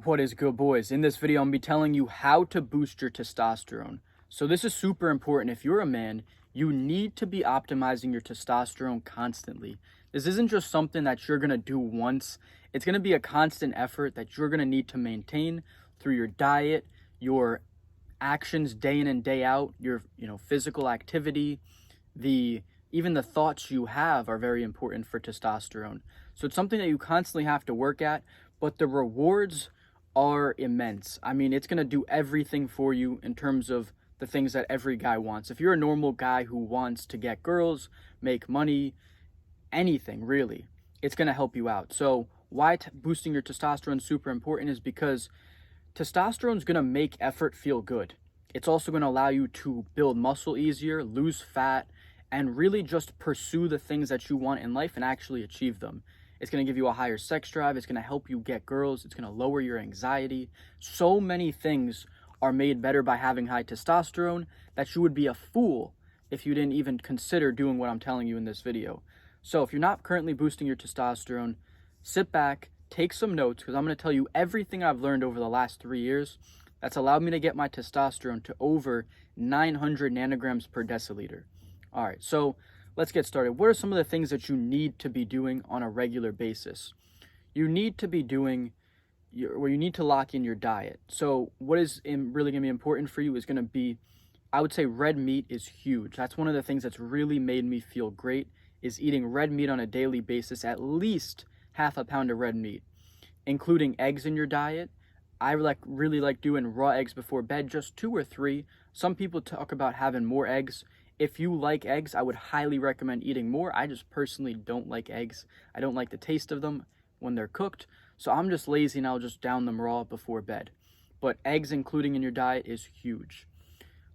What is good, boys? In this video, I'm gonna be telling you how to boost your testosterone. So this is super important. If you're a man, you need to be optimizing your testosterone constantly. This isn't just something that you're gonna do once. It's gonna be a constant effort that you're gonna need to maintain through your diet, your actions day in and day out, your physical activity, even the thoughts you have are very important for testosterone. So it's something that you constantly have to work at, but the rewards are immense. I mean, it's going to do everything for you in terms of the things that every guy wants. If you're a normal guy who wants to get girls, make money, anything really, it's going to help you out. So why boosting your testosterone is super important is because testosterone is going to make effort feel good. It's also going to allow you to build muscle easier, lose fat, and really just pursue the things that you want in life and actually achieve them. It's going to give you a higher sex drive. It's going to help you get girls. It's going to lower your anxiety. So many things are made better by having high testosterone that you would be a fool if you didn't even consider doing what I'm telling you in this video. So if you're not currently boosting your testosterone, sit back, take some notes, because I'm going to tell you everything I've learned over the last 3 years that's allowed me to get my testosterone to over 900 nanograms per deciliter. All right, so let's get started. What are some of the things that you need to be doing on a regular basis? You need to be doing, you need to lock in your diet. So what is really going to be important for you is going to be, I would say red meat is huge. That's one of the things that's really made me feel great, is eating red meat on a daily basis, at least half a pound of red meat, including eggs in your diet. I really like doing raw eggs before bed, just 2 or 3. Some people talk about having more eggs. If you like eggs, I would highly recommend eating more. I just personally don't like eggs. I don't like the taste of them when they're cooked. So I'm just lazy and I'll just down them raw before bed. But eggs including in your diet is huge.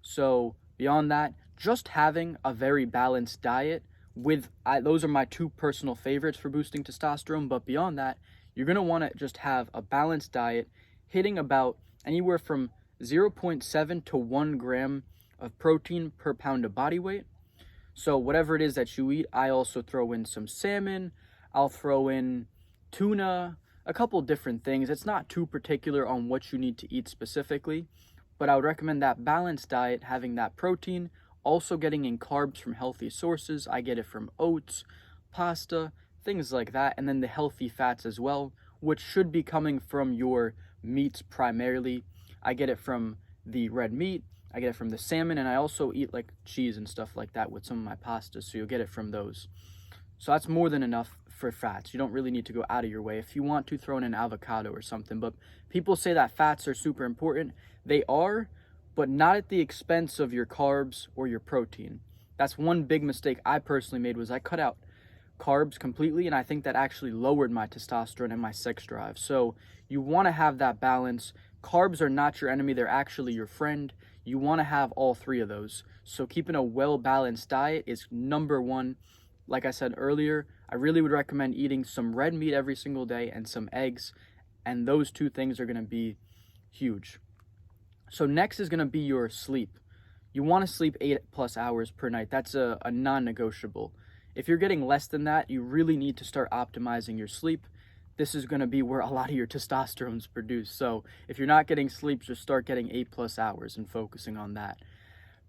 So beyond that, just having a very balanced diet those are my 2 personal favorites for boosting testosterone. But beyond that, you're going to want to just have a balanced diet, hitting about anywhere from 0.7 to 1 gram of protein per pound of body weight. So whatever it is that you eat, I also throw in some salmon, I'll throw in tuna, a couple different things. It's not too particular on what you need to eat specifically, but I would recommend that balanced diet, having that protein, also getting in carbs from healthy sources. I get it from oats, pasta, things like that, and then the healthy fats as well, which should be coming from your meats primarily. I get it from the red meat, I get it from the salmon, and I also eat like cheese and stuff like that with some of my pastas, so you'll get it from those. So that's more than enough for fats. You don't really need to go out of your way. If you want to, throw in an avocado or something, but people say that fats are super important. They are, but not at the expense of your carbs or your protein. That's one big mistake I personally made, was I cut out carbs completely, and I think that actually lowered my testosterone and my sex drive. So you want to have that balance. Carbs are not your enemy, they're actually your friend. You want to have all 3 of those. So keeping a well-balanced diet is number 1. Like I said earlier, I really would recommend eating some red meat every single day and some eggs, and those 2 things are going to be huge. So next is going to be your sleep. You want to sleep 8+ hours per night. That's a non-negotiable. If you're getting less than that, you really need to start optimizing your sleep. This is going to be where a lot of your testosterone is produced. So if you're not getting sleep, just start getting 8+ hours and focusing on that.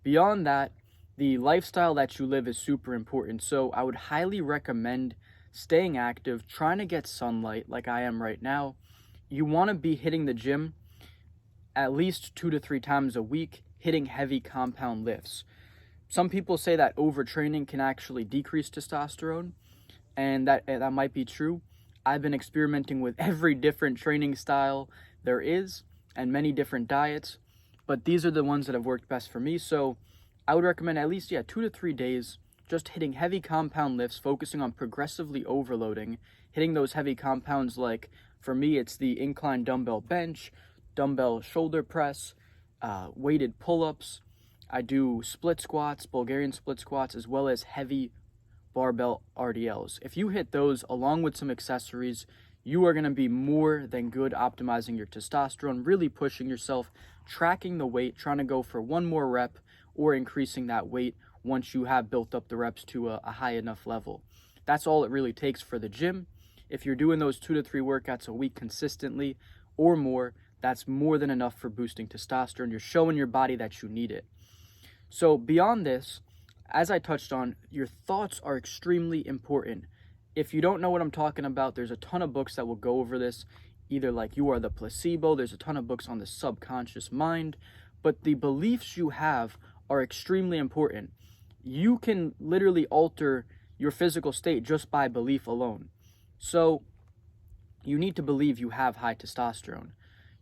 Beyond that, the lifestyle that you live is super important. So I would highly recommend staying active, trying to get sunlight like I am right now. You want to be hitting the gym at least 2 to 3 times a week, hitting heavy compound lifts. Some people say that overtraining can actually decrease testosterone, and that might be true. I've been experimenting with every different training style there is and many different diets, but these are the ones that have worked best for me. So I would recommend at least 2 to 3 days just hitting heavy compound lifts, focusing on progressively overloading, hitting those heavy compounds. Like for me, it's the incline dumbbell bench, dumbbell shoulder press, weighted pull-ups. I do split squats, Bulgarian split squats, as well as heavy barbell RDLs. If you hit those along with some accessories, you are going to be more than good optimizing your testosterone, really pushing yourself, tracking the weight, trying to go for 1 more rep, or increasing that weight once you have built up the reps to a high enough level. That's all it really takes for the gym. If you're doing those 2 to 3 workouts a week consistently, or more, that's more than enough for boosting testosterone. You're showing your body that you need it. So beyond this, as I touched on, your thoughts are extremely important. If you don't know what I'm talking about, there's a ton of books that will go over this, either like You Are the Placebo, there's a ton of books on the subconscious mind, but the beliefs you have are extremely important. You can literally alter your physical state just by belief alone. So you need to believe you have high testosterone.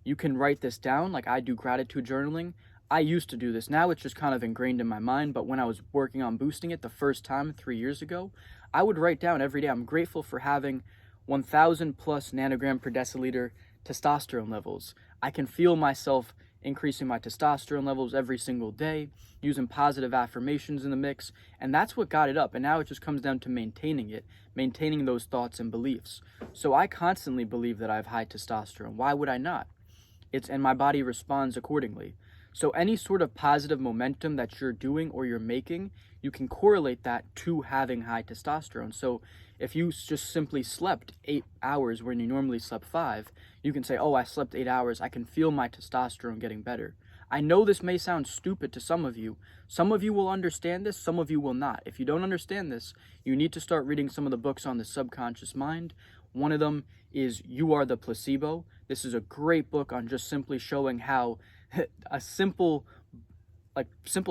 You can write this down, like I do gratitude journaling. I used to do this. Now it's just kind of ingrained in my mind, but when I was working on boosting it the first time 3 years ago, I would write down every day, I'm grateful for having 1,000 plus nanogram per deciliter testosterone levels. I can feel myself increasing my testosterone levels every single day, using positive affirmations in the mix, and that's what got it up. And now it just comes down to maintaining it, maintaining those thoughts and beliefs. So I constantly believe that I have high testosterone. Why would I not? And my body responds accordingly. So any sort of positive momentum that you're doing or you're making, you can correlate that to having high testosterone. So if you just simply slept 8 hours when you normally slept 5, you can say, oh, I slept 8 hours. I can feel my testosterone getting better. I know this may sound stupid to some of you. Some of you will understand this, some of you will not. If you don't understand this, you need to start reading some of the books on the subconscious mind. One of them is You Are the Placebo. This is a great book on just simply showing how a simple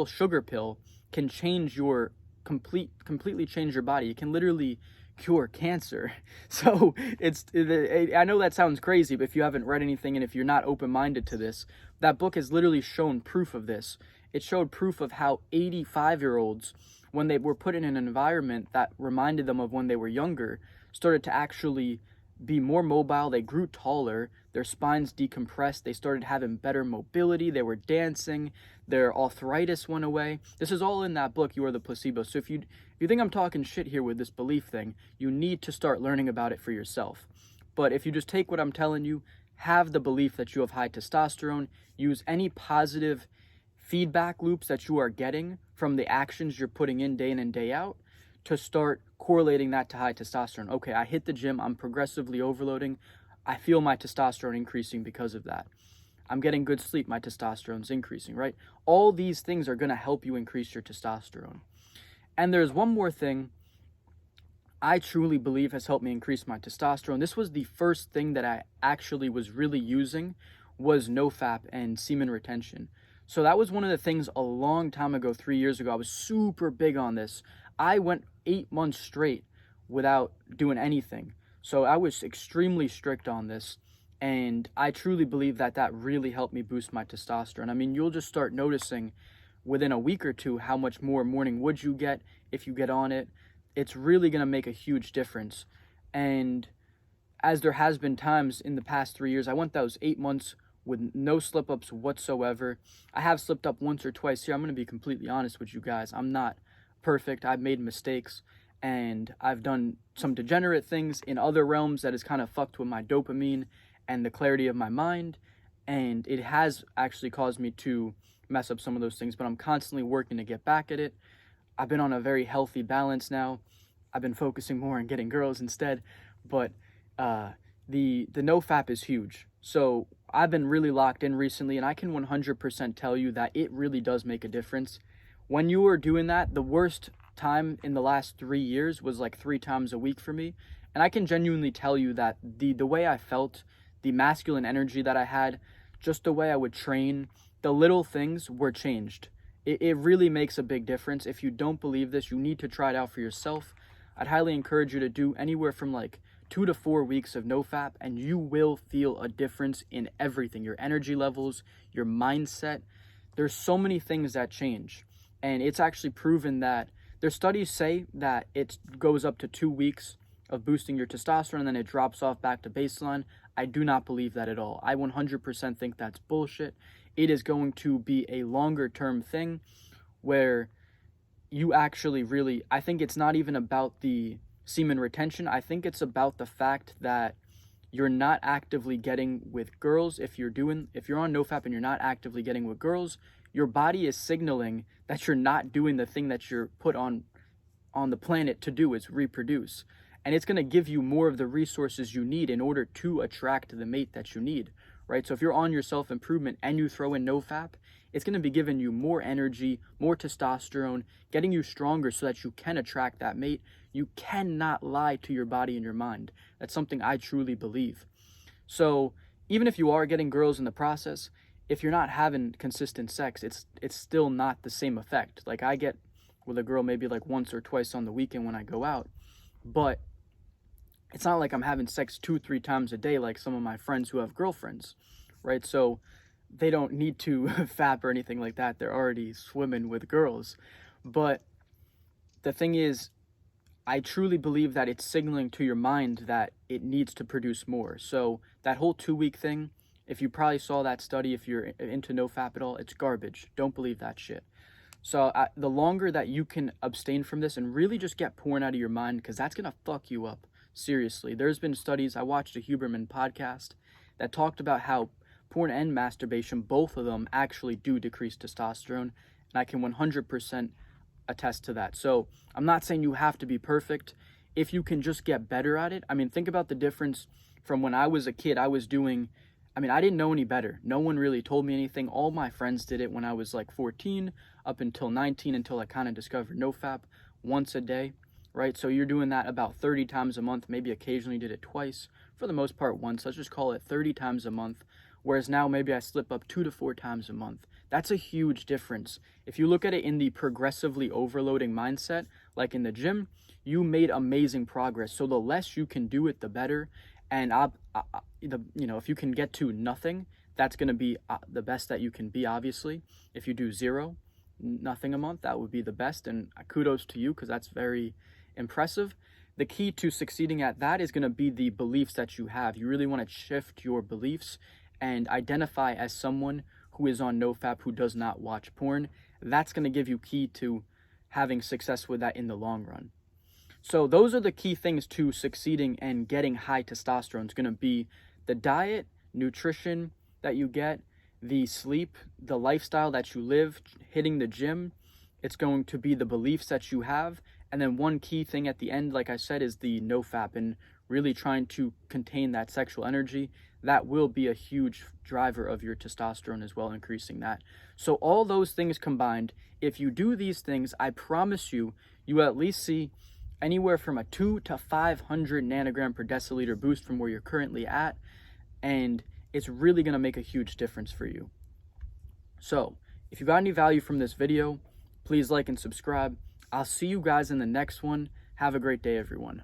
sugar pill can change your completely change your body. It can literally cure cancer. So I know that sounds crazy, but if you haven't read anything and if you're not open-minded to this, that book has literally shown proof of this. It showed proof of how 85-year-olds, when they were put in an environment that reminded them of when they were younger, started to actually be more mobile. They grew taller, their spines decompressed, they started having better mobility, they were dancing, their arthritis went away. This is all in that book, You Are the Placebo. So if you think I'm talking shit here with this belief thing, you need to start learning about it for yourself. But if you just take what I'm telling you, have the belief that you have high testosterone, use any positive feedback loops that you are getting from the actions you're putting in and day out, to start correlating that to high testosterone. Okay, I hit the gym, I'm progressively overloading, I feel my testosterone increasing because of that. I'm getting good sleep, my testosterone's increasing, right? All these things are gonna help you increase your testosterone. And there's one more thing I truly believe has helped me increase my testosterone. This was the first thing that I actually was really using, was Nofap and semen retention. So that was one of the things a long time ago, 3 years ago. I was super big on this. I went 8 months straight without doing anything. So I was extremely strict on this. And I truly believe that that really helped me boost my testosterone. I mean, you'll just start noticing within a week or two how much more morning wood you get if you get on it. It's really going to make a huge difference. And as there has been times in the past 3 years, I went those 8 months with no slip-ups whatsoever. I have slipped up once or twice here. I'm going to be completely honest with you guys. I'm not perfect. I've made mistakes, and I've done some degenerate things in other realms that has kind of fucked with my dopamine and the clarity of my mind, and it has actually caused me to mess up some of those things, but I'm constantly working to get back at it. I've been on a very healthy balance now. I've been focusing more on getting girls instead, but the Nofap is huge. So I've been really locked in recently, and I can 100% tell you that it really does make a difference. When you are doing that, the worst time in the last 3 years was like 3 times a week for me. And I can genuinely tell you that the way I felt, the masculine energy that I had, just the way I would train, the little things were changed. It really makes a big difference. If you don't believe this, you need to try it out for yourself. I'd highly encourage you to do anywhere from like 2 to 4 weeks of Nofap, and you will feel a difference in everything. Your energy levels, your mindset. There's so many things that change. And it's actually proven that their studies say that it goes up to 2 weeks of boosting your testosterone and then it drops off back to baseline. I do not believe that at all. I 100% think that's bullshit. It is going to be a longer term thing where you actually really, I think it's not even about the semen retention. I think it's about the fact that you're not actively getting with girls. If you're on Nofap and you're not actively getting with girls, your body is signaling that you're not doing the thing that you're put on the planet to do, is reproduce. And it's going to give you more of the resources you need in order to attract the mate that you need, right? So if you're on your self-improvement and you throw in Nofap, it's going to be giving you more energy, more testosterone, getting you stronger so that you can attract that mate. You cannot lie to your body and your mind. That's something I truly believe. So even if you are getting girls in the process, if you're not having consistent sex, it's still not the same effect. Like, I get with a girl maybe like once or twice on the weekend when I go out, but it's not like I'm having sex 2-3 times a day like some of my friends who have girlfriends, right? So they don't need to fap or anything like that. They're already swimming with girls. But the thing is, I truly believe that it's signaling to your mind that it needs to produce more. So that whole 2-week thing, if you probably saw that study, if you're into Nofap at all, it's garbage. Don't believe that shit. So the longer that you can abstain from this and really just get porn out of your mind, because that's going to fuck you up. Seriously. There's been studies, I watched a Huberman podcast that talked about how porn and masturbation, both of them actually do decrease testosterone. And I can 100% attest to that. So I'm not saying you have to be perfect. If you can just get better at it. I mean, think about the difference from when I was a kid. I didn't know any better. No one really told me anything. All my friends did it when I was like 14 up until 19, until I kind of discovered Nofap once a day, right? So you're doing that about 30 times a month, maybe occasionally did it twice, for the most part once. Let's just call it 30 times a month. Whereas now maybe I slip up 2 to 4 times a month. That's a huge difference. If you look at it in the progressively overloading mindset, like in the gym, you made amazing progress. So the less you can do it, the better. And if you can get to nothing, that's going to be the best that you can be, obviously. If you do 0, nothing a month, that would be the best. And kudos to you, because that's very impressive. The key to succeeding at that is going to be the beliefs that you have. You really want to shift your beliefs and identify as someone who is on Nofap, who does not watch porn. That's going to give you key to having success with that in the long run. So those are the key things to succeeding and getting high testosterone. It's going to be the diet, nutrition that you get, the sleep, the lifestyle that you live, hitting the gym. It's going to be the beliefs that you have. And then one key thing at the end, like I said, is the Nofap and really trying to contain that sexual energy. That will be a huge driver of your testosterone as well, increasing that. So all those things combined, if you do these things, I promise you, you at least see anywhere from a 200 to 500 nanogram per deciliter boost from where you're currently at. And it's really going to make a huge difference for you. So if you got any value from this video, please like and subscribe. I'll see you guys in the next one. Have a great day, everyone.